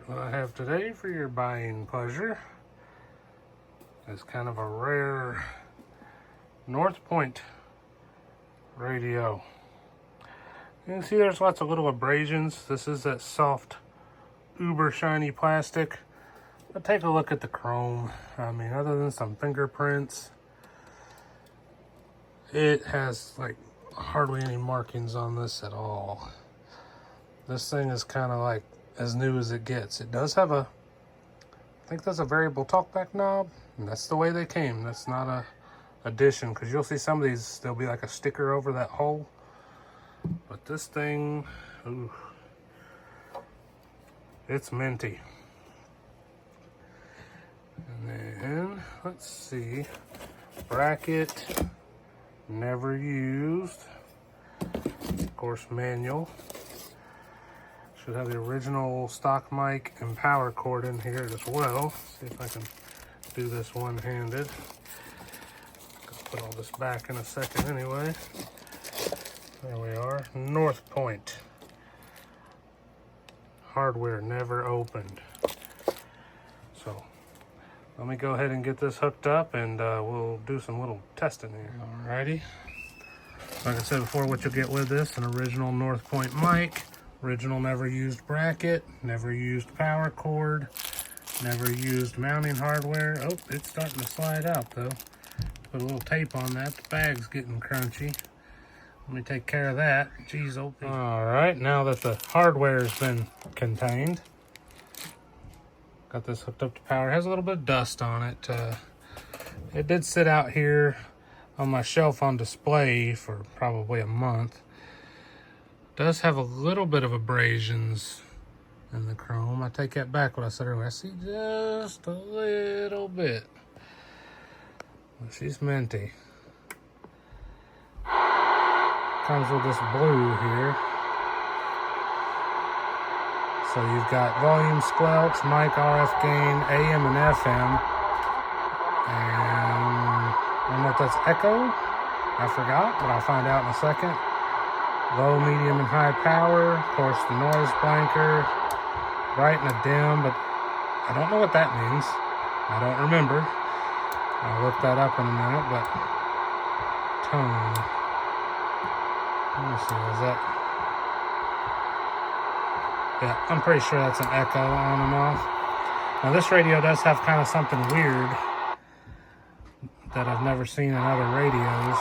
Alright, what I have today for your buying pleasure is kind of a rare Northpoint radio. You can see there's lots of little abrasions. This is that soft, uber shiny plastic. But take a look at the chrome. I mean, other than some fingerprints, it has like hardly any markings on this at all. This thing is kind of like as new as it gets. It does have a, I think that's a variable talkback knob, and that's the way they came. That's not a addition, because you'll see some of these, there'll be like a sticker over that hole. But this thing, ooh, it's minty. And then, let's see, bracket, never used. Of course, manual. Should have the original stock mic and power cord in here as well. See if I can do this one-handed. I'll put all this back in a second anyway. There we are. Northpoint. Hardware never opened. So let me go ahead and get this hooked up, and we'll do some little testing here. Alrighty. Like I said before, what you'll get with this, an original Northpoint mic. Original never used bracket, never used power cord, never used mounting hardware. Oh, it's starting to slide out though. Put a little tape on that. The bag's getting crunchy. Let me take care of that. Jeez, OP. All right, now that the hardware has been contained, got this hooked up to power. It has a little bit of dust on it. It did sit out here on my shelf on display for probably a month. Does have a little bit of abrasions in the chrome. I take that back, what I said earlier. I see just a little bit. But she's minty. Comes with this blue here. So you've got volume squelch, mic RF gain, AM and FM. And I don't know if that's echo. I forgot, but I'll find out in a second. Low, medium, and high power. Of course, the noise blanker. Bright and a dim, but I don't know what that means. I don't remember. I'll look that up in a minute, but tone. Let me see, is that? Yeah, I'm pretty sure that's an echo on and off. Now this radio does have kind of something weird that I've never seen in other radios.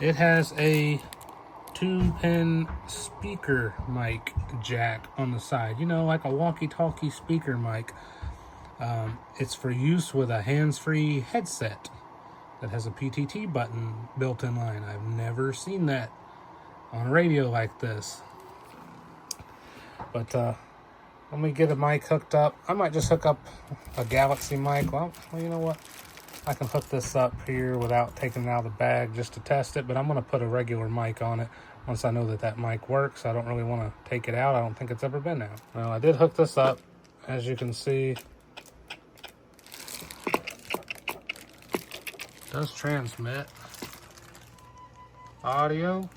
It has a 2-pin speaker mic jack on the side. You know, like a walkie-talkie speaker mic. It's for use with a hands-free headset that has a PTT button built in line. I've never seen that on a radio like this. But let me get a mic hooked up. I might just hook up a Galaxy mic. Well, you know what? I can hook this up here without taking it out of the bag just to test it, but I'm going to put a regular mic on it once I know that that mic works. I don't really want to take it out. I don't think it's ever been out. Well, I did hook this up. As you can see, it does transmit audio.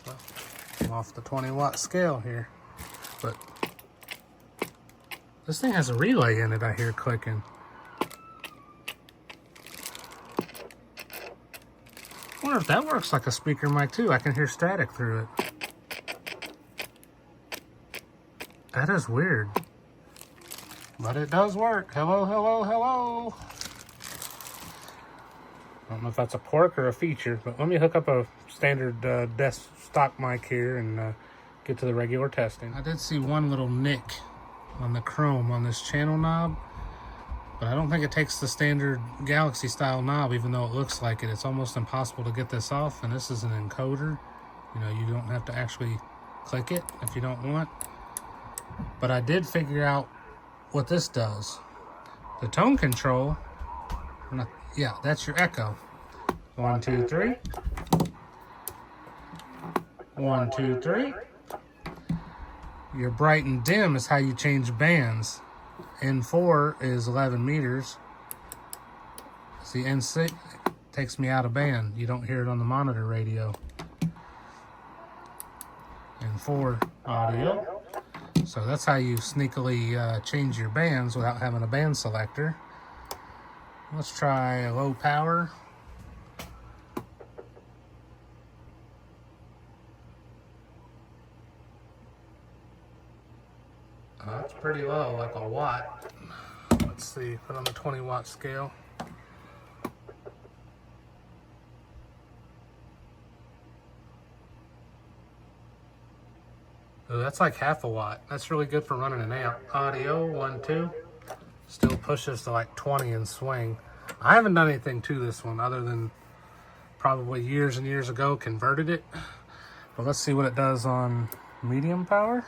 Well, I'm off the 20-watt scale here, but this thing has a relay in it, I hear clicking. I wonder if that works like a speaker mic too. I can hear static through it. That is weird. But it does work. Hello, hello, hello. I don't know if that's a quirk or a feature, but let me hook up a standard desk stock mic here and get to the regular testing. I did see one little nick on the chrome on this channel knob, but I don't think it takes the standard Galaxy style knob, even though it looks like it. It's almost impossible to get this off, and this is an encoder. You know, you don't have to actually click it if you don't want. But I did figure out what this does. The tone control, yeah, that's your echo. 1, 2, 3. 1, 2, 3. Your bright and dim is how you change bands. N4 is 11 meters. See, N6 takes me out of band. You don't hear it on the monitor radio. N4 audio. So that's how you sneakily change your bands without having a band selector. Let's try low power. That's pretty low, like a watt. Let's see, put on the 20-watt scale. Oh, that's like half a watt. That's really good for running an amp. Audio, 1, 2. Still pushes to like 20 in swing. I haven't done anything to this one other than probably years and years ago converted it. But let's see what it does on medium power.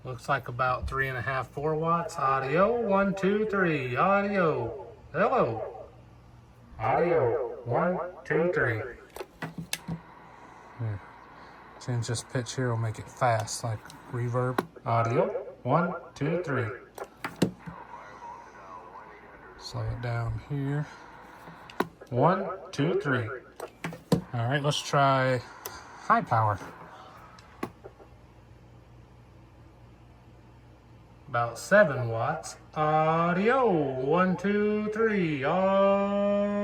Looks like about 3.5, 4 watts. Audio, 1, 2, 3. Audio. Hello. Audio, 1, 2, 3. Here. Change this pitch here will make it fast, like reverb. Audio, 1, 2, 3. Slow it down here. 1, 2, 3. All right, let's try high power. About 7 watts. Audio, 1, 2, 3. Audio.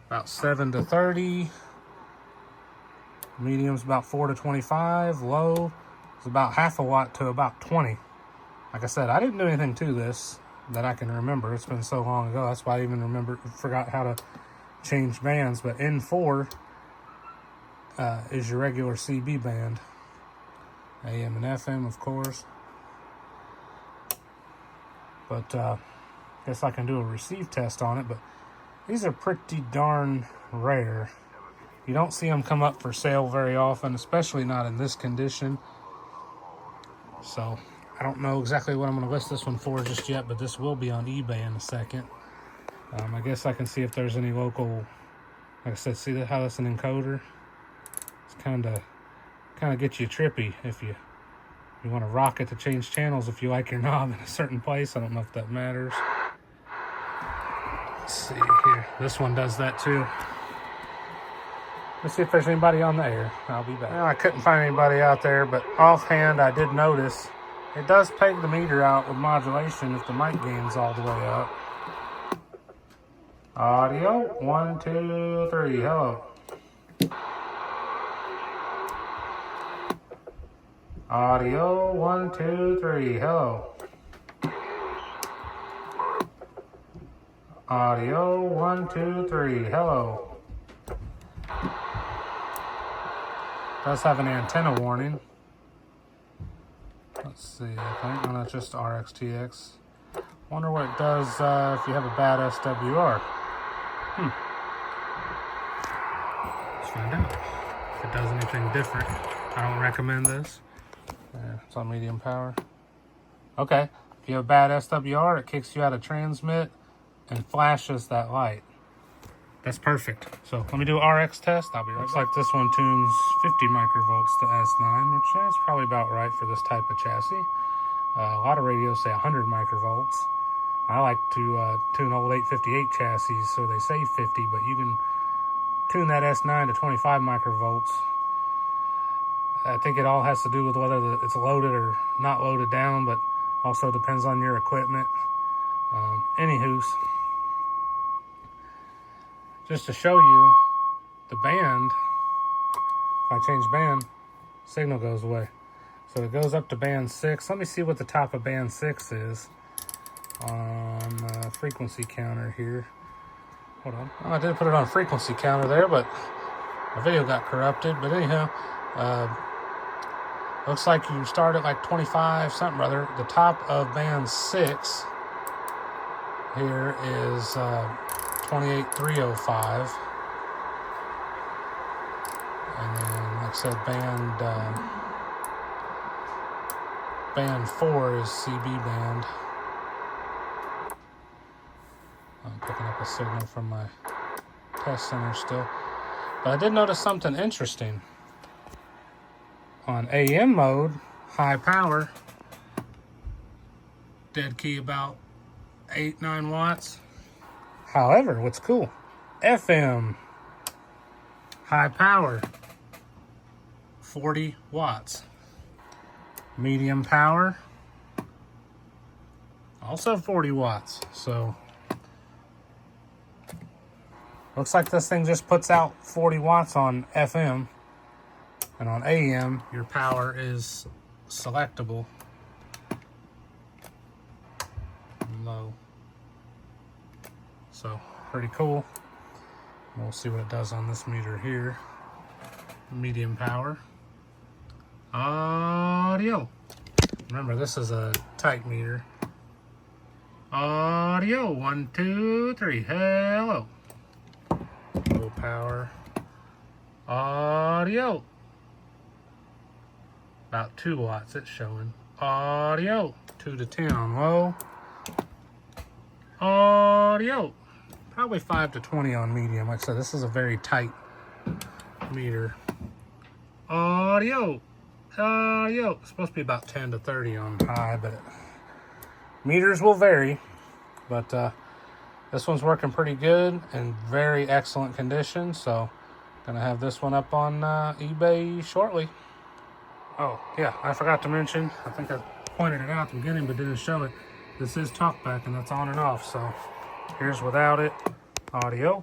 About 7 to 30. Medium's about 4 to 25. Low is about half a watt to about 20. Like I said, I didn't do anything to this that I can remember. It's been so long ago. That's why I even forgot how to change bands. But N4 is your regular CB band. AM and FM, of course. But guess I can do a receive test on it. But these are pretty darn rare. You don't see them come up for sale very often, especially not in this condition. So I don't know exactly what I'm going to list this one for just yet, but this will be on eBay in a second. I guess I can see if there's any local, like I said, see how that's an encoder? It's kind of gets you trippy if you want to rock it to change channels if you like your knob in a certain place. I don't know if that matters. Let's see here. This one does that too. Let's see if there's anybody on the air. I'll be back. Well, I couldn't find anybody out there, but offhand I did notice it does peg the meter out with modulation if the mic gain's all the way up. Audio, 1, 2, 3. Hello. Audio, 1, 2, 3. Hello. Audio, 1, 2, 3. Hello. Does have an antenna warning. Let's see, I think. No, that's just RxTX. Wonder what it does if you have a bad SWR. Let's find out if it does anything different. I don't recommend this. Yeah, it's on medium power. Okay, if you have a bad SWR, it kicks you out of transmit and flashes that light. That's perfect. So let me do an RX test. I'll be right back. Looks like this one tunes 50 microvolts to S9, which is probably about right for this type of chassis. A lot of radios say 100 microvolts. I like to tune old 858 chassis, so they say 50, but you can tune that S9 to 25 microvolts. I think it all has to do with whether it's loaded or not loaded down, but also depends on your equipment. Anywho's, just to show you the band, if I change band, signal goes away. So it goes up to band 6. Let me see what the top of band 6 is on frequency counter here. Hold on. Oh, I did put it on frequency counter there, but my video got corrupted. But anyhow, looks like you start at like 25 something or other. The top of band 6 here is 28305. And then, like I said, band 4 is CB band. I'm picking up a signal from my test center still. But I did notice something interesting. On AM mode, high power, dead key about 8-9 watts. However, what's cool, FM High power, 40 watts. Medium power, also 40 watts. So looks like this thing just puts out 40 watts on FM, and on AM your power is selectable. Low. So pretty cool. We'll see what it does on this meter here. Medium power. Audio. Remember, this is a tight meter. Audio. 1, 2, 3. Hello. Low power. Audio. About 2 watts it's showing. Audio. 2 to 10 on low. Audio. Probably 5 to 20 on medium. Like I said, this is a very tight meter. Audio. Audio. It's supposed to be about 10 to 30 on high, but meters will vary. But this one's working pretty good and very excellent condition. So gonna have this one up on eBay shortly. Oh yeah, I forgot to mention, I think I pointed it out at the beginning but didn't show it. This is Talkback, and that's on and off. So here's without it. Audio.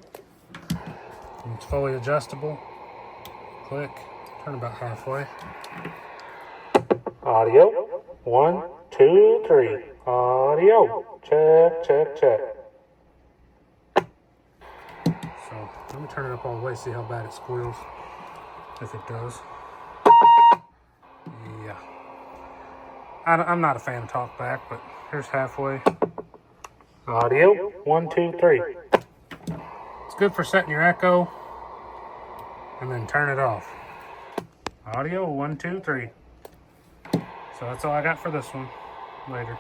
And it's fully adjustable. Click. Turn about halfway. Audio. 1, 2, 3. Audio. Check, check, check. So let me turn it up all the way, see how bad it squeals. If it does. Yeah. I'm not a fan of Talkback, but here's halfway. Audio. 1, 2, 3. It's good for setting your echo and then turn it off. Audio. 1, 2, 3. So that's all I got for this one. Later.